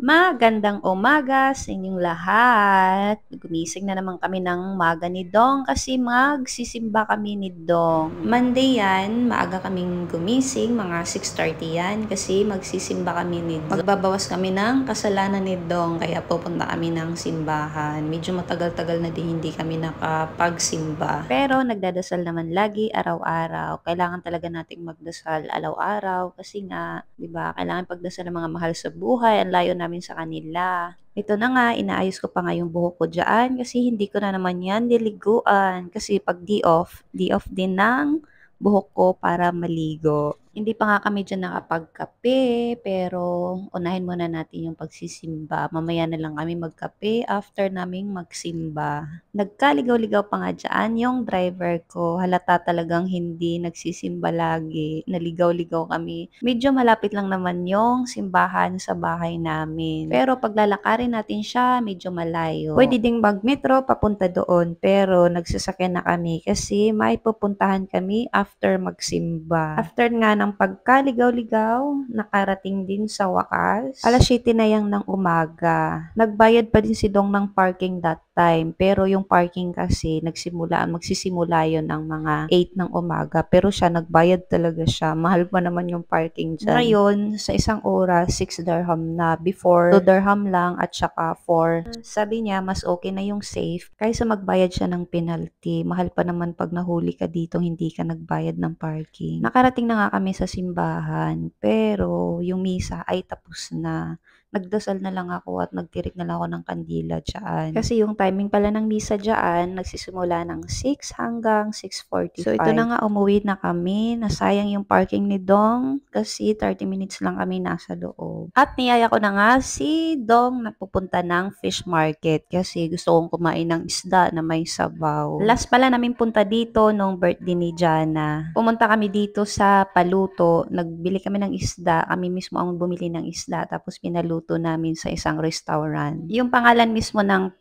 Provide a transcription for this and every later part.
Magandang umaga sa inyong lahat. Gumising na naman kami ng umaga ni Dong kasi magsisimba kami ni Dong. Monday yan, maaga kaming gumising, mga 6:30 yan kasi magsisimba kami ni Dong. Magbabawas kami ng kasalanan ni Dong kaya pupunta kami ng simbahan. Medyo matagal-tagal na din hindi kami nakapagsimba. Pero nagdadasal naman lagi araw-araw. Kailangan talaga nating magdasal araw-araw kasi nga, 'di ba, kailangan pagdasal ng mga mahal sa buhay. Ang layo namin sa kanila. Ito na nga, inaayos ko pa nga yung buhok ko dyan kasi hindi ko na naman yan niliguan. Kasi pag di off din ng buhok ko para maligo. Hindi pa nga kami dyan nakapagkape, pero unahin muna natin yung pagsisimba. Mamaya na lang kami magkape after naming magsimba. Nagkaligaw-ligaw pa nga dyan yung driver ko. Halata talagang hindi nagsisimba lagi. Naligaw-ligaw kami. Medyo malapit lang naman yung simbahan sa bahay namin. Pero paglalakarin natin siya, medyo malayo. Pwede ding mag-metro papunta doon. Pero nagsasakyan na kami kasi may pupuntahan kami after magsimba. After nga ng pagkaligaw-ligaw, nakarating din sa wakas. Alas 7 na yang ng umaga. Nagbayad pa din si Dong ng parking that time. Pero yung parking kasi magsisimula yon ng mga 8 ng umaga. Pero siya, nagbayad talaga siya. Mahal pa naman yung parking dyan. Ngayon, sa isang oras, 6 dirham na. Before, 2 dirham lang at saka 4. Sabi niya, mas okay na yung safe kaysa magbayad siya ng penalty. Mahal pa naman pag nahuli ka dito, hindi ka nagbayad ng parking. Nakarating na nga kami sa simbahan, pero yung misa ay tapos na. Nagdasal na lang ako at nagtirik na lang ako ng kandila dyan. Kasi yung timing pala ng misa dyan, nagsisimula ng 6 hanggang 6:45. So ito na nga, umuwi na kami. Nasayang yung parking ni Dong kasi 30 minutes lang kami nasa loob. At niyaya ko na nga si Dong na pupunta ng fish market kasi gusto kong kumain ng isda na may sabaw. Last pala namin punta dito nung birthday ni Jana. Pumunta kami dito sa Paluto. Nagbili kami ng isda. Kami mismo ang bumili ng isda tapos pinaluto namin sa isang restaurant. Yung pangalan mismo ng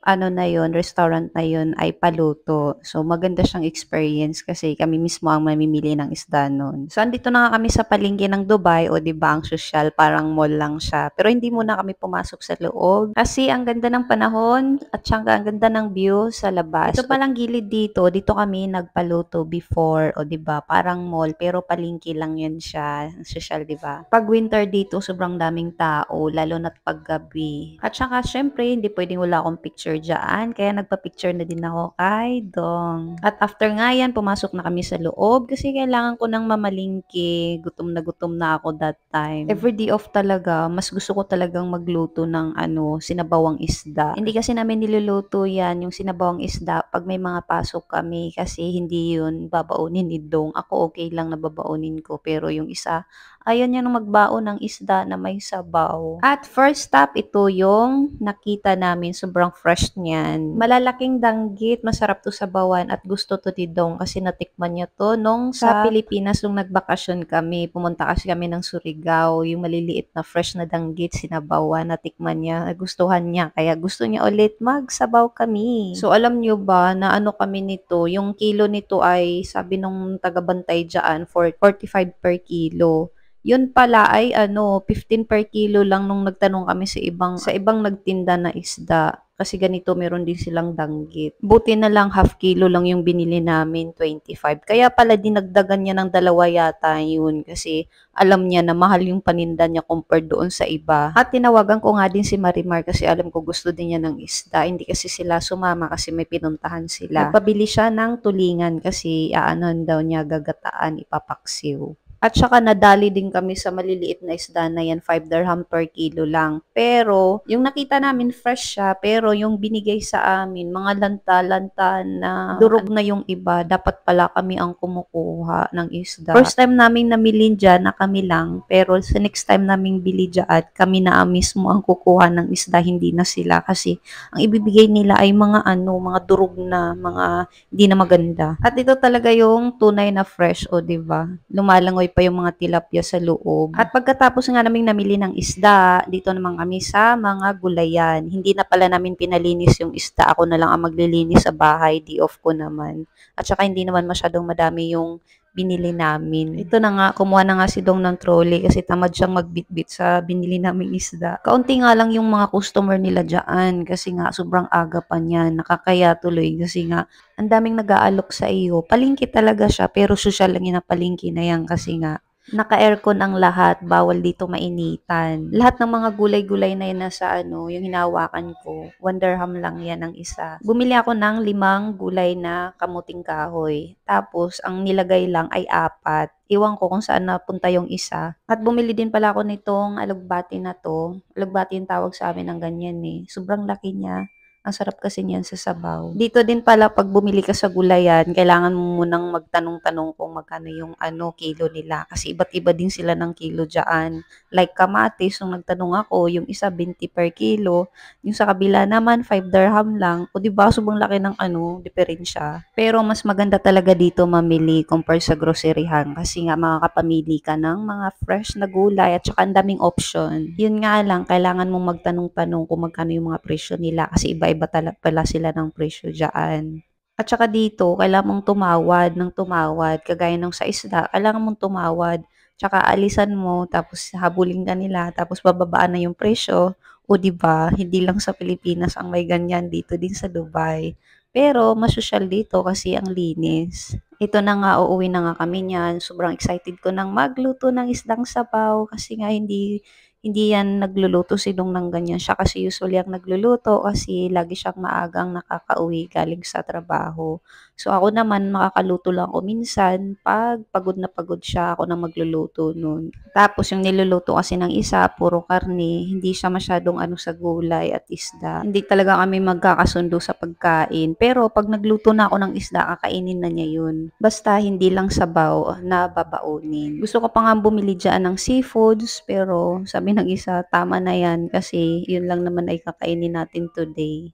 restaurant na yun ay Paluto. So maganda siyang experience kasi kami mismo ang mamimili ng isda nun. So andito na nga kami sa palengke ng Dubai, o di ba ang social, parang mall lang siya. Pero hindi muna kami pumasok sa loob kasi ang ganda ng panahon at saka ang ganda ng view sa labas. Ito palang gilid dito kami nagpaluto before, o di ba, parang mall pero palengke lang yan siya. Ang social, di ba? Pag winter dito, sobrang daming tao, lalo na pag gabi. At saka syempre, hindi pwedeng wala akong picture dyan, kaya nagpa-picture na din ako kay Dong. At after nga yan, pumasok na kami sa loob kasi kailangan ko nang mamalingki. Gutom na ako that time. Every day off talaga, mas gusto ko talagang magluto ng sinabawang isda. Hindi kasi namin niluluto yan, yung sinabawang isda, pag may mga pasok kami kasi hindi yun babaunin ni Dong. Ako okay lang na babaunin ko, pero yung isa, ayaw niya nung magbaon ng isda na may sabaw. At first stop, ito yung nakita namin. Sobrang fresh niyan. Malalaking danggit, masarap to sabawan at gusto to ni Dong kasi natikman niya to nung sa Pilipinas nung nagbakasyon kami. Pumunta kasi kami ng Surigao. Yung maliliit na fresh na danggit, sinabawan, natikman niya. Nagustuhan niya. Kaya gusto niya ulit magsabaw kami. So alam niyo ba na kami nito, yung kilo nito ay sabi nung tagabantay dyan, 45 per kilo. Yun pala ay 15 per kilo lang nung nagtanong kami sa ibang nagtinda na isda. Kasi ganito meron din silang danggit. Buti na lang half kilo lang yung binili namin, 25. Kaya pala dinagdagan niya ng dalawa yata yun kasi alam niya na mahal yung paninda niya compared doon sa iba. At tinawagan ko nga din si Marimar kasi alam ko gusto din niya ng isda. Hindi kasi sila sumama kasi may pinuntahan sila. Nagpabili siya ng tulingan kasi daw niya gagataan, ipapaksiw. At saka nadali din kami sa maliliit na isda na yan, 5 dirham per kilo lang. Pero, yung nakita namin fresh siya, pero yung binigay sa amin, mga lanta-lanta na durog na yung iba, dapat pala kami ang kumukuha ng isda. First time namin namili dyan na kami lang, pero sa next time naming bili dyan, kami na mismo ang kukuha ng isda, hindi na sila. Kasi ang ibibigay nila ay mga durog na, mga hindi na maganda. At ito talaga yung tunay na fresh, o diba? Lumalangoy pa yung mga tilapia sa loob. At pagkatapos nga naming namili ng isda, dito naman kami sa mga gulayan. Hindi na pala namin pinalinis yung isda. Ako na lang ang maglilinis sa bahay, di off ko naman. At saka hindi naman masyadong madami yung binili namin. Ito na nga, kumuha na nga si Dong ng trolley kasi tamad siyang magbitbit sa binili naming isda. Kaunti nga lang yung mga customer nila dyan kasi nga sobrang aga pa niyan. Nakakaya tuloy kasi nga ang daming nag-aalok sa iyo. Palengke talaga siya pero social lang yun na palengke na yan kasi nga naka-aircon ang lahat, bawal dito mainitan. Lahat ng mga gulay-gulay na yan nasa yung hinawakan ko, 1 dirham lang yan ang isa. Bumili ako ng 5 gulay na kamuting kahoy. Tapos, ang nilagay lang ay 4. Iwan ko kung saan napunta yung isa. At bumili din pala ako nitong alugbati na to. Alugbati yung tawag sa amin ng ganyan eh. Sobrang laki niya. Ang sarap kasi niyan sa sabaw. Dito din pala pag bumili ka sa gulayan, kailangan mo munang magtanong-tanong kung magkano yung kilo nila. Kasi iba't iba din sila ng kilo dyan. Like kamatis, nung nagtanong ako, yung isa 20 per kilo. Yung sa kabila naman, 5 dirham lang. O diba, sobrang laki ng diferensya. Pero mas maganda talaga dito mamili compare sa groceryhan. Kasi nga makakapamili ka ng mga fresh na gulay at saka ang daming option. Yun nga lang, kailangan mong magtanong-tanong kung magkano yung mga presyo nila. Kasi iba-iba pala sila ng presyo dyan. At saka dito, kailangan mong tumawad ng tumawad. Kagaya ng sa isda, kailangan mong tumawad. Tsaka alisan mo, tapos habulin ka nila, tapos bababaan na yung presyo. O di ba hindi lang sa Pilipinas ang may ganyan, dito din sa Dubai. Pero masosyal dito kasi ang linis. Ito na nga, uuwi na nga kami niyan. Sobrang excited ko nang magluto ng isdang sabaw kasi nga hindi yan nagluluto si Dong ng ganyan. Siya kasi usually ang nagluluto kasi lagi siyang maagang nakakauwi galing sa trabaho. So ako naman makakaluto lang ako minsan pag pagod na pagod siya, ako na magluluto nun. Tapos yung niluluto kasi ng isa, puro karne, hindi siya masyadong sa gulay at isda. Hindi talaga kami magkakasundo sa pagkain. Pero pag nagluto na ako ng isda, kakainin na niya yun. Basta hindi lang sabaw na babaunin. Gusto ko pa nga bumili dyan ng seafoods, pero sabi ng isa, tama na yan kasi yun lang naman ay kakainin natin today.